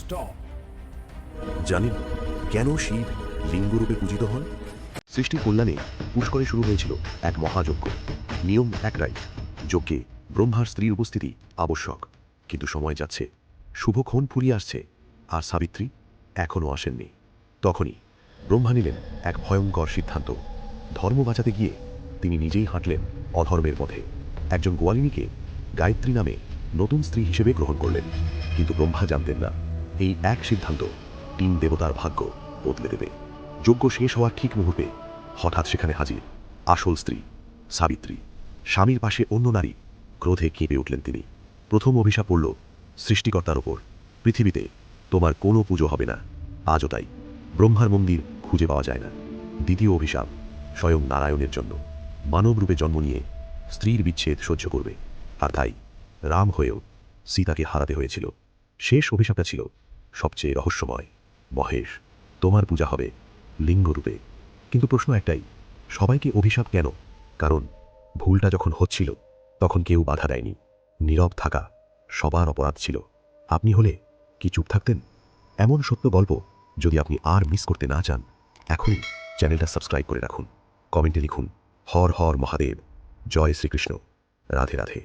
stop. জানেন কেন শিব লিঙ্গরূপে পূজিত হন? সৃষ্টির কল্যাণে পুষ্করে শুরু হয়েছিল এক মহাযজ্ঞ। নিয়ম একটাই, যজ্ঞে ব্রহ্মার স্ত্রীর উপস্থিতি আবশ্যক। কিন্তু সময় যাচ্ছে, শুভক্ষণ ফুরিয়ে আসছে, আর সাবিত্রী এখনও আসেননি। তখনই ব্রহ্মা নিলেন এক ভয়ঙ্কর সিদ্ধান্ত। ধর্ম বাঁচাতে গিয়ে তিনি নিজেই হাঁটলেন অধর্মের পথে। একজন গোয়ালিনীকে গায়ত্রী নামে নতুন স্ত্রী হিসেবে গ্রহণ করলেন। কিন্তু ব্রহ্মা জানতেন না, এই এক সিদ্ধান্ত 3 দেবতার ভাগ্য বদলে দেবে। যজ্ঞ শেষ হওয়ার ঠিক মুহূর্তে হঠাৎ সেখানে হাজির আসল স্ত্রী সাবিত্রী। স্বামীর পাশে অন্য নারী। ক্রোধে কেঁপে উঠলেন তিনি। প্রথম অভিশাপ পড়ল সৃষ্টিকর্তার ওপর, পৃথিবীতে তোমার কোনো পুজো হবে না। আজও তাই, ব্রহ্মার মন্দির খুঁজে পাওয়া যায় না। দ্বিতীয় অভিশাপ স্বয়ং নারায়ণের জন্য, মানব রূপে জন্ম নিয়ে স্ত্রীর বিচ্ছেদ সহ্য করবে। আর তাই রাম হয়েও সীতাকে হারাতে হয়েছিল। শেষ অভিশাপটা ছিল সবচেয়ে রহস্যময়, মহেশ তোমার পূজা হবে লিঙ্গরূপে। কিন্তু প্রশ্ন একটাই, সবাইকে অভিশাপ কেন? কারণ ভুলটা যখন হচ্ছিল তখন কেউ বাধা দেয়নি। নীরব থাকা সবার অপরাধ ছিল। আপনি হলে কি চুপ থাকতেন? এমন সত্য গল্প যদি আপনি আর মিস করতে না চান, এখনই চ্যানেলটা সাবস্ক্রাইব করে রাখুন। কমেন্টে লিখুন হর হর মহাদেব, জয় শ্রীকৃষ্ণ, রাধে রাধে।